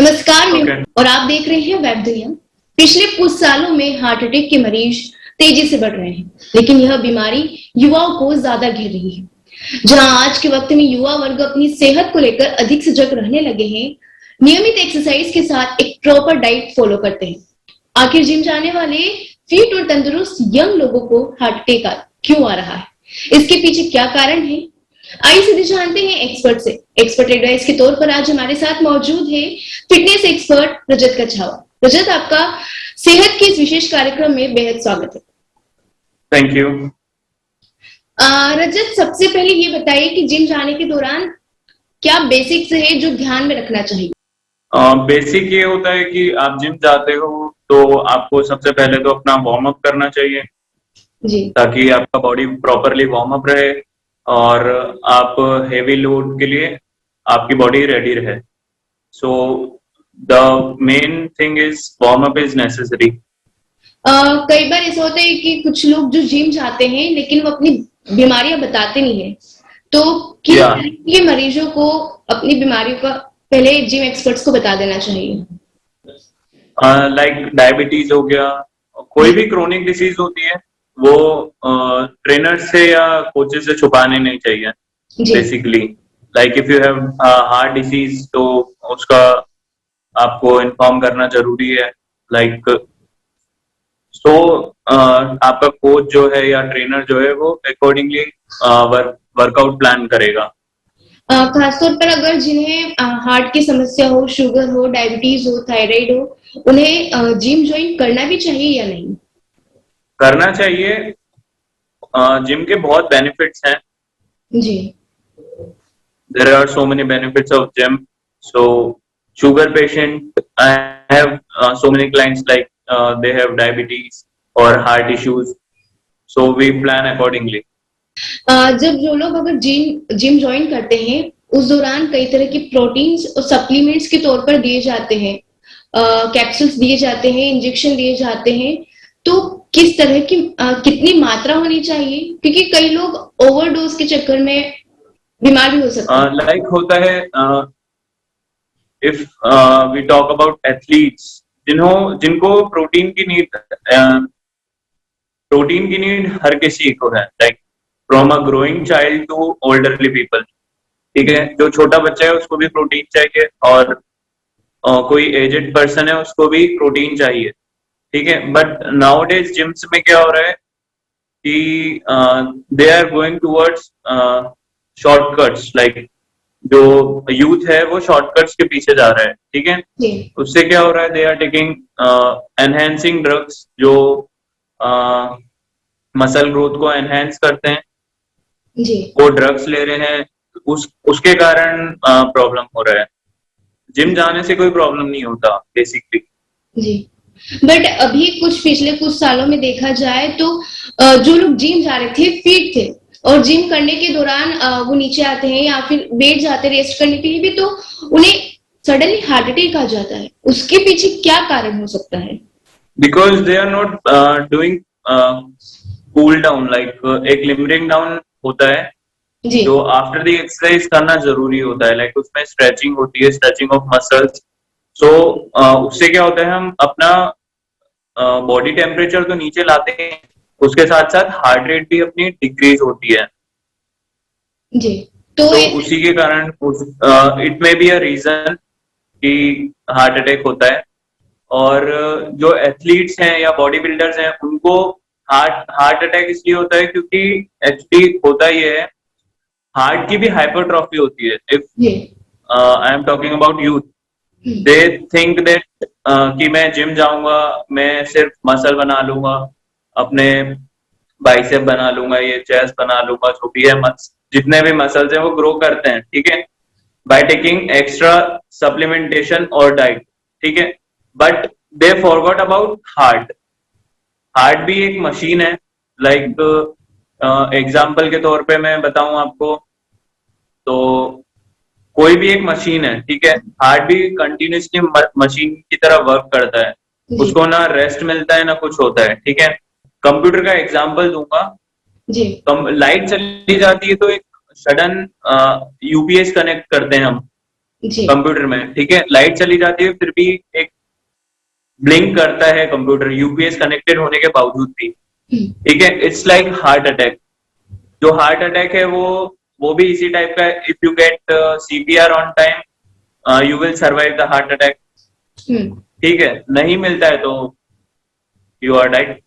नमस्कार, मैं ओके। और आप देख रहे हैं वेब दुनिया। पिछले कुछ सालों में हार्ट अटैक के मरीज तेजी से बढ़ रहे हैं, लेकिन यह बीमारी युवाओं को ज्यादा घेर रही है। जहां आज के वक्त में युवा वर्ग अपनी सेहत को लेकर अधिक सजग रहने लगे हैं, नियमित एक्सरसाइज के साथ एक प्रॉपर डाइट फॉलो करते हैं। आखिर जिम जाने वाले फिट और तंदुरुस्त यंग लोगों को हार्ट अटैक क्यों आ रहा है? इसके पीछे क्या कारण है? आइए सीधे जानते हैं एक्सपर्ट से। एक्सपर्ट एडवाइस के तौर पर आज हमारे साथ मौजूद है फिटनेस एक्सपर्ट रजत कछावा। रजत, आपका सेहत के इस विशेष कार्यक्रम में बेहद स्वागत है। Thank you. रजत, सबसे पहले ये बताइए कि जिम जाने के दौरान क्या बेसिक्स है जो ध्यान में रखना चाहिए? बेसिक ये होता है कि आप जिम जाते हो तो आपको सबसे पहले तो अपना वार्म अप करना चाहिए जी। ताकि आपका बॉडी प्रॉपरली वार्म अप रहे और आप हेवी लोड के लिए आपकी बॉडी रेडी रहे। So the main thing is warm up is necessary. कई बार ऐसा होता है कि कुछ लोग जो जिम जाते हैं लेकिन वो अपनी बीमारियां बताते नहीं है, तो किस या तरह के मरीजों को अपनी बीमारियों का पहले जिम एक्सपर्ट्स को बता देना चाहिए? लाइक डायबिटीज हो गया, कोई भी क्रोनिक डिसीज होती है वो ट्रेनर से या कोचेस से छुपाने नहीं चाहिए। जी। Basically like if you have heart disease तो उसका आपको इन्फॉर्म करना जरूरी है। लाइक सो आपका कोच जो है या ट्रेनर जो है वो अकॉर्डिंगली वर्कआउट प्लान करेगा। खासतौर पर अगर जिन्हें हार्ट की समस्या हो, शुगर हो, डायबिटीज हो, थायराइड हो, उन्हें जिम ज्वाइन करना भी चाहिए या नहीं? करना चाहिए। जिम के बहुत बेनिफिट्स हैं। जी। There are so many benefits of gym. So sugar patient, I have so many clients like they have diabetes or heart issues. So we plan accordingly. जब जो लोग अगर जिम ज्वाइन करते हैं, उस दौरान कई तरह की प्रोटीन्स और सप्लीमेंट्स के तौर पर दिए जाते हैं, कैप्सूल्स दिए जाते हैं, इंजेक्शन दिए जाते हैं। तो किस तरह की कितनी मात्रा होनी चाहिए? क्योंकि कई लोग ओवरडोज के चक्कर में बीमार भी हो सकते हैं। Like होता है if we talk about athletes जिनको प्रोटीन की नीड हर किसी को है। Like from a growing child to elderly people. ठीक है, जो छोटा बच्चा है उसको भी प्रोटीन चाहिए और कोई एजेड पर्सन है उसको भी प्रोटीन चाहिए। ठीक है, बट नाउ डेज जिम्स में क्या हो रहा है कि they are going towards shortcuts. Like जो यूथ है वो शॉर्टकट्स के पीछे जा रहा है। ठीक है, जी। उससे क्या हो रहा है, they are taking enhancing drugs जो मसल ग्रोथ को एनहेंस करते हैं। जी। वो ड्रग्स ले रहे हैं, उसके कारण प्रॉब्लम हो रहा है। जिम जाने से कोई प्रॉब्लम नहीं होता बेसिकली। जी। बट अभी पिछले कुछ सालों में देखा जाए तो जो लोग जिम जा रहे थे, फिट थे, और जिम करने के दौरान वो नीचे आते हैं या फिर बैठ जाते रेस्ट करने के लिए भी, तो उन्हें सडनली हार्ट अटैक आ जाता है। उसके पीछे क्या कारण हो सकता है? Because they are not doing cool down. Like एक लिमिटिंग डाउन होता है जी। जो आफ्टर द एक्सरसाइज करना जरूरी होता है। लाइक उसमें स्ट्रेचिंग होती है, स्ट्रेचिंग ऑफ मसल्स। सो उससे क्या होता है, हम अपना बॉडी टेम्परेचर तो नीचे लाते हैं, उसके साथ साथ हार्ट रेट भी अपनी डिक्रीज होती है। जी। तो उसी के कारण it may be a reason कि हार्ट अटैक होता है। और जो एथलीट्स हैं या बॉडी बिल्डर्स हैं उनको हार्ट अटैक इसलिए होता है क्योंकि एक्चुअली होता ये है, हार्ट की भी हाइपरट्रॉफी होती है। If I am talking about youth, they think that कि मैं जिम जाऊंगा, मैं सिर्फ मसल बना लूंगा, अपने बाइसेप बना लूंगा, ये चेस्ट बना लूंगा, जो भी है जितने भी मसल्स हैं वो ग्रो करते हैं। ठीक है, बाय टेकिंग एक्स्ट्रा सप्लीमेंटेशन और डाइट। ठीक है, but they forgot about heart. Heart भी एक मशीन है। लाइक एग्जाम्पल के तौर पे मैं बताऊं आपको, तो कोई भी एक मशीन है। ठीक है, हार्ट भी कंटिन्यूसली मशीन की तरह वर्क करता है, उसको ना रेस्ट मिलता है ना कुछ होता है। ठीक है, कंप्यूटर का एग्जाम्पल दूंगा। जी। लाइट चली जाती है तो एक सडन यूपीएस कनेक्ट करते हैं हम, जी। कंप्यूटर में, ठीक है, लाइट चली जाती है फिर भी एक ब्लिंक करता है कंप्यूटर, यूपीएस कनेक्टेड होने के बावजूद भी, हम्म, ठीक है। It's like heart attack. जो हार्ट अटैक है वो भी इसी टाइप का है। If you get CPR on time you will survive the heart attack, hmm. ठीक है। नहीं मिलता है तो यू आर डाइड।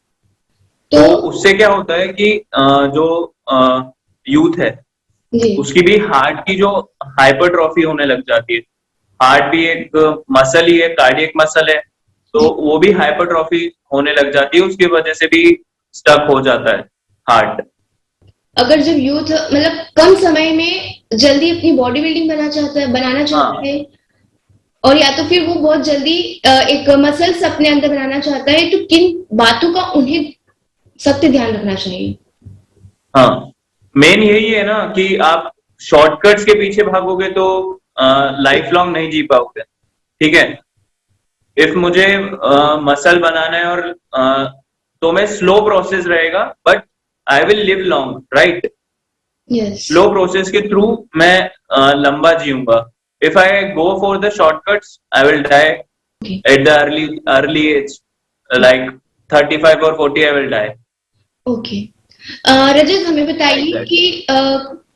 तो तो उससे क्या होता है कि जो यूथ है जी। उसकी भी हार्ट की जो हाइपरट्रॉफी होने लग जाती है। हार्ट भी एक मसल ही है, कार्डियक मसल है, तो जी, वो भी हाइपरट्रॉफी होने लग जाती है, उसकी वजह से भी स्टक हो जाता है हार्ट। अगर जब यूथ मतलब कम समय में जल्दी अपनी बॉडी बिल्डिंग बनाना चाहता हाँ है, और या तो फिर वो बहुत जल्दी एक मसल्स अपने अंदर बनाना चाहता है, तो किन बातों का उन्हें सख्त ध्यान रखना चाहिए? हाँ, मेन यही है ना कि आप शॉर्टकट्स के पीछे भागोगे तो लाइफ लॉन्ग नहीं जी पाओगे, ठीक है। इफ मुझे मसल बनाना है और तो मैं स्लो प्रोसेस रहेगा, but I will live long, right. Yes. Slow process के थ्रू मैं लंबा जीऊंगा। If I go for the shortcuts I will die okay. At the early age, like 35 और 40 I will die, okay. Rajat, हमें like बताइए that.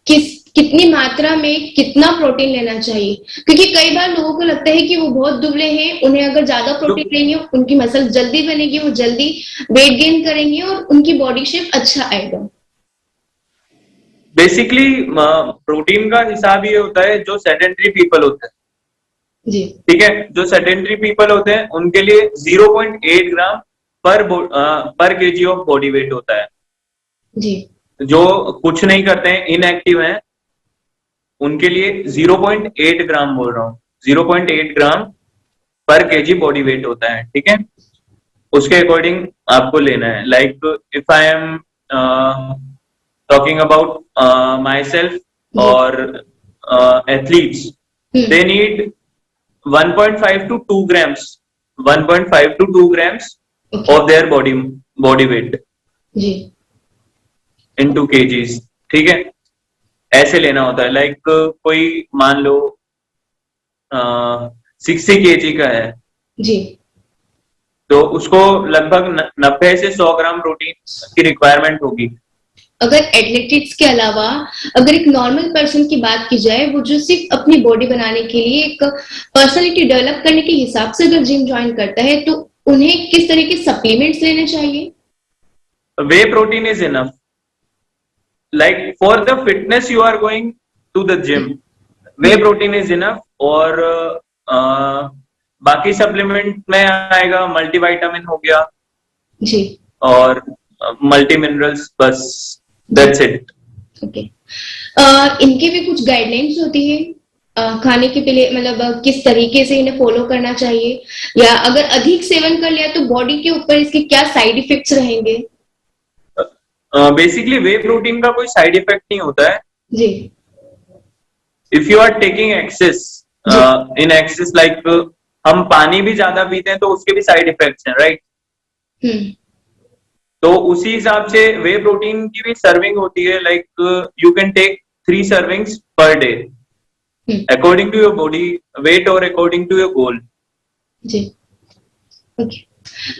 कि कितनी मात्रा में कितना प्रोटीन लेना चाहिए, क्योंकि कई बार लोगों को लगता है कि वो बहुत दुबले हैं, उन्हें अगर ज्यादा प्रोटीन लेंगे उनकी मसल जल्दी बनेगी, वो जल्दी वेट गेन करेंगे और उनकी बॉडी शेप अच्छा आएगा। बेसिकली प्रोटीन का हिसाब ये होता है, जो सेडेंटरी पीपल होते हैं, जी। ठीक है, जो सेडेंटरी पीपल होते हैं उनके लिए 0.8 ग्राम पर केजी ऑफ बॉडी वेट होता है। जी। जो कुछ नहीं करते हैं, इनएक्टिव हैं, उनके लिए 0.8 ग्राम बोल रहा हूँ, 0.8 ग्राम पर केजी बॉडी वेट होता है, ठीक है। उसके अकॉर्डिंग आपको लेना है। Like if I am talking about my self जी। और athletes, hmm. They need 1.5 to 2 grams, 1.5 to 2 grams okay. of their body weight जी। into kgs, ठीक है। ऐसे लेना होता है। लाइक कोई मान लो 60 kg का है, जी। तो उसको लगभग 90 से 100 ग्राम प्रोटीन की रिक्वायरमेंट होगी। अगर एथलेटिक्स के अलावा अगर एक नॉर्मल पर्सन की बात की जाए, वो जो सिर्फ अपनी बॉडी बनाने के लिए एक पर्सनालिटी डेवलप करने के हिसाब से अगर जिम ज्वाइन करता है, तो उन्हें किस तरह के सप्लीमेंट्स लेने चाहिए? Whey protein is enough, like for the fitness you are going to the gym, whey protein is enough. और बाकी सप्लीमेंट में आएगा मल्टीविटामिन हो गया जी। और मल्टी मिनरल्स, बस जी। That's it. ओके। इनकी भी कुछ गाइडलाइंस होती है खाने के लिए, मतलब किस तरीके से इन्हें फॉलो करना चाहिए, या अगर अधिक सेवन कर लिया तो बॉडी के ऊपर इसके क्या साइड इफेक्ट्स रहेंगे? बेसिकली वे प्रोटीन का कोई साइड इफेक्ट नहीं होता है। जी। If you are taking excess, जी। इन एक्सेस, लाइक हम पानी भी ज्यादा पीते हैं तो उसके भी साइड इफेक्ट्स हैं, राइट। हम्म। तो उसी हिसाब से वे प्रोटीन की भी सर्विंग होती है। Like you can take 3 servings per day according to your body weight और अकॉर्डिंग टू योर गोल। जी। ओके।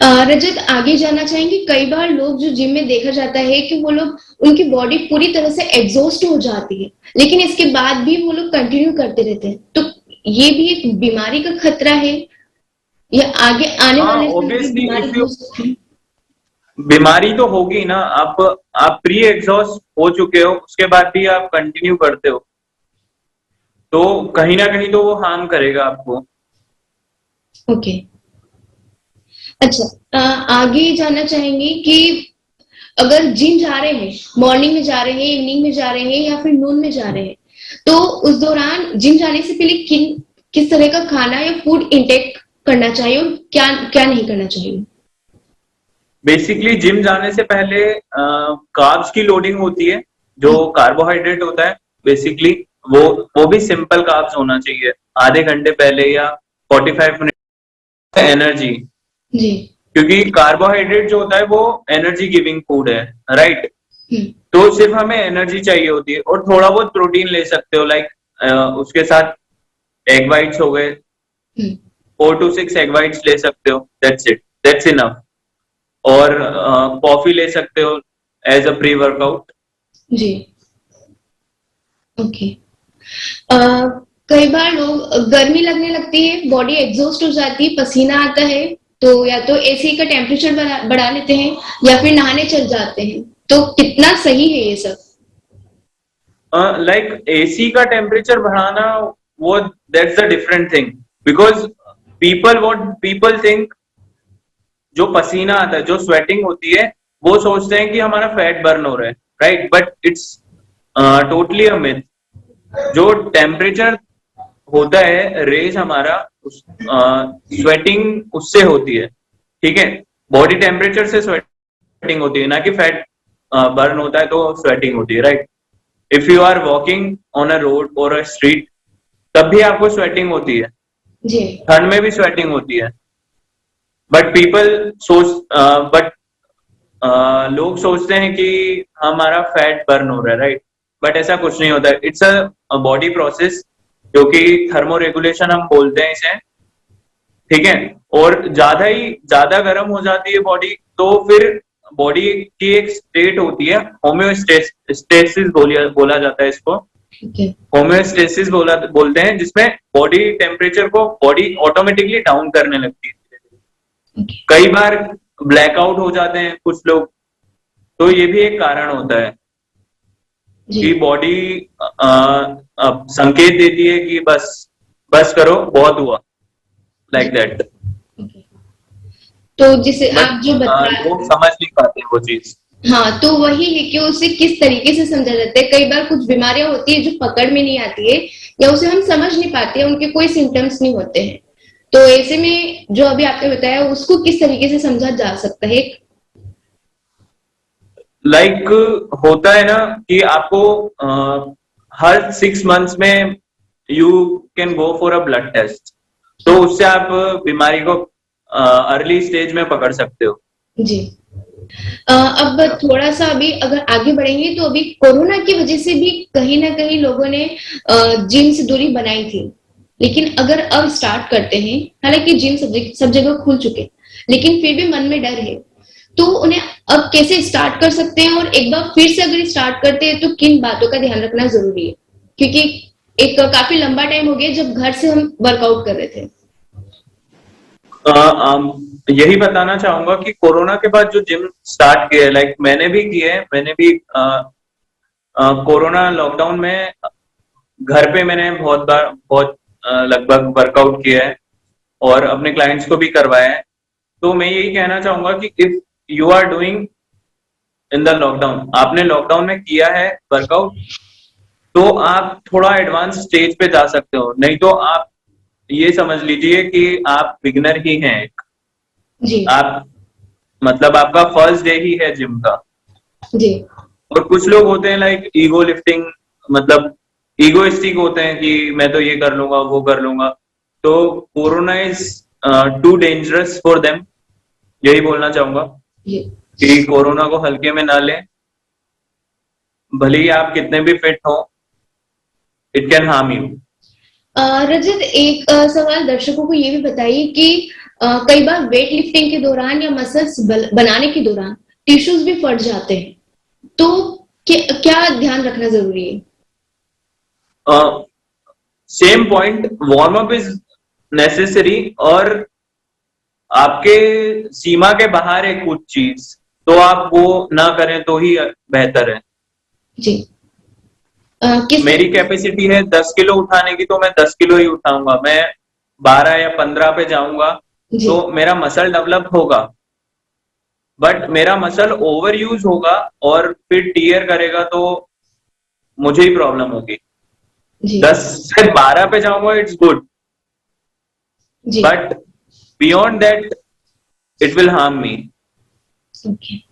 रजत, आगे जाना चाहेंगे, कई बार लोग जो जिम में देखा जाता है कि वो लोग उनकी बॉडी पूरी तरह से एग्जॉस्ट हो जाती है, लेकिन इसके बाद भी वो लोग कंटिन्यू करते रहते हैं, तो ये भी एक बीमारी का खतरा है, या आगे आने हाँ, वाले समय में ऑब्वियसली बीमारी इफ यू, हो सकती है? बीमारी तो होगी ना। आप प्री एग्जॉस्ट हो चुके हो, उसके बाद भी आप कंटिन्यू करते हो, तो कहीं ना कहीं तो वो हार्म करेगा आपको। ओके। अच्छा, आगे जानना चाहेंगे कि अगर जिम जा रहे हैं, मॉर्निंग में जा रहे हैं, इवनिंग में जा रहे हैं, या फिर नून में जा रहे हैं, तो उस दौरान जिम जाने से पहले किस तरह का खाना या फूड इंटेक करना चाहिए और क्या क्या नहीं करना चाहिए? बेसिकली जिम जाने से पहले कार्ब्स की लोडिंग होती है, जो कार्बोहाइड्रेट होता है बेसिकली, वो भी सिंपल कार्ब्स होना चाहिए आधे घंटे पहले या 45 मिनट। एनर्जी, जी। क्योंकि कार्बोहाइड्रेट जो होता है वो एनर्जी गिविंग फूड है, राइट। हम्म। तो सिर्फ हमें एनर्जी चाहिए होती है, और थोड़ा बहुत प्रोटीन ले सकते हो, लाइक उसके साथ एग वाइट्स हो गए, हम्म, 4 to 6 एग वाइट्स ले सकते हो, दैट्स इट, दैट्स इनफ। और कॉफी ले सकते हो एज अ प्री वर्कआउट। जी, ओके। कई बार लोग गर्मी लगने लगती है, बॉडी एग्जॉस्ट हो जाती है, पसीना आता है, तो या तो एसी का टेम्परेचर बढ़ा लेते हैं या फिर नहाने चल जाते हैं, तो कितना सही है ये सब? लाइक एसी का टेम्परेचर बढ़ाना, वो that's a different thing, because people think जो पसीना आता है, जो स्वेटिंग होती है, वो सोचते हैं कि हमारा फैट बर्न हो रहा है, right? But it's totally a myth. जो टेम्परेचर होता है रेज हमारा, स्वेटिंग उससे होती है, ठीक है? बॉडी टेम्परेचर से स्वेटिंग होती है, ना कि फैट बर्न होता है तो स्वेटिंग होती है, right? If you are walking on a road और अ स्ट्रीट, तब भी आपको स्वेटिंग होती है, जी, ठंड में भी स्वेटिंग होती है। बट पीपल बट लोग सोचते हैं कि हमारा फैट बर्न हो रहा है, राइट? बट ऐसा कुछ नहीं होता है, इट्स अ बॉडी प्रोसेस, जो कि थर्मो रेगुलेशन हम बोलते हैं इसे, ठीक है? और ज्यादा गर्म हो जाती है बॉडी, तो फिर बॉडी की एक स्टेट होती है, होम्योस्टेसिस बोला जाता है इसको। ठीक है। होम्योस्टेसिस बोलते हैं, जिसमें बॉडी टेम्परेचर को बॉडी ऑटोमेटिकली डाउन करने लगती है। ओके, कई बार ब्लैकआउट हो जाते हैं कुछ लोग, तो ये भी एक कारण होता है जी, कि बॉडी संकेत देती है कि बस बस करो, बहुत हुआ, जी, लाइक दैट। ओके। तो जिसे बट आप जो बता लोग समझ नहीं पाते वो चीज। हाँ, तो वही है कि उसे किस तरीके से समझा जाता है। कई बार कुछ बीमारियां होती है जो पकड़ में नहीं आती है या उसे हम समझ नहीं पाते हैं, उनके कोई सिम्टम्स नहीं होते हैं। तो ऐसे में जो अभी आपने बताया उसको किस तरीके से समझा जा सकता है? लाइक होता है ना कि आपको हर 6 मंथ्स में you can go for a blood test, तो उससे आप बीमारी को अर्ली स्टेज में पकड़ सकते हो। जी। अब थोड़ा सा अभी अगर आगे बढ़ेंगे तो अभी कोरोना की वजह से भी कहीं ना कहीं लोगों ने जिम से दूरी बनाई थी, लेकिन अगर अब स्टार्ट करते हैं, हालांकि जिम सब जगह खुल चुके हैं, लेकिन फिर भी मन में डर है, तो उन्हें अब कैसे स्टार्ट कर सकते हैं? और एक बार फिर से अगर स्टार्ट करते हैं तो किन बातों का ध्यान रखना जरूरी है? क्योंकि एक काफी लंबा टाइम हो गया जब घर से हम वर्कआउट कर रहे थे। यही बताना चाहूंगा कि कोरोना के बाद जो जिम स्टार्ट किया है, लाइक मैंने भी किया है, मैंने भी कोरोना लॉकडाउन में घर पे मैंने बहुत लगभग वर्कआउट किया है और अपने क्लाइंट्स को भी करवाया है। तो मैं यही कहना चाहूंगा कि if you are doing in the lockdown, आपने लॉकडाउन में किया है वर्कआउट, तो आप थोड़ा एडवांस स्टेज पे जा सकते हो, नहीं तो आप ये समझ लीजिए कि आप बिगिनर ही हैं। जी, आप मतलब आपका फर्स्ट डे ही है जिम का। जी, और कुछ लोग होते हैं लाइक ईगो लिफ्टिंग, मतलब ईगोइस्टिक होते हैं कि मैं तो ये कर लूंगा, वो कर लूंगा। तो corona is too dangerous for them, यही बोलना चाहूंगा जी। कि कोरोना को हल्के में ना लें। भले ही आप कितने भी फिट हो, इट कैन हार्म यू। रजत, एक सवाल दर्शकों को ये भी बताइए कि कई बार वेट लिफ्टिंग के दौरान या मसल्स बनाने के दौरान टिश्यूज भी फट जाते हैं, तो क्या ध्यान रखना जरूरी है? Same point, warm up is necessary, और आपके सीमा के बाहर है कुछ चीज, तो आप वो ना करें तो ही बेहतर है। जी। किस मेरी कैपेसिटी है 10 किलो उठाने की, तो मैं 10 किलो ही उठाऊंगा। मैं 12 या 15 पे जाऊंगा जी, तो मेरा मसल डेवलप होगा, बट मेरा मसल ओवर यूज होगा और फिर टीयर करेगा तो मुझे ही प्रॉब्लम होगी। जी, 10 से 12 पे जाऊंगा, इट्स गुड, जी, but beyond that it will harm me. Okay.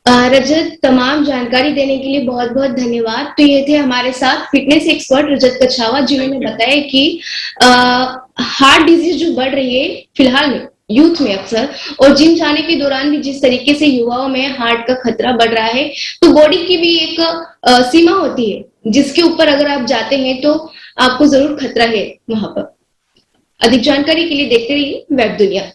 Rajat, तमाम जानकारी देने के लिए बहुत बहुत धन्यवाद। तो ये थे हमारे साथ फिटनेस एक्सपर्ट रजत कछावा, जिन्होंने बताया कि हार्ट डिजीज जो बढ़ रही है फिलहाल में यूथ में अक्सर, और जिम जाने के दौरान भी जिस तरीके से युवाओं में हार्ट का खतरा बढ़ रहा है, तो बॉडी की भी एक सीमा होती है जिसके ऊपर अगर आप जाते हैं तो आपको जरूर खतरा है वहां पर। अधिक जानकारी के लिए देखते रहिए वेब दुनिया।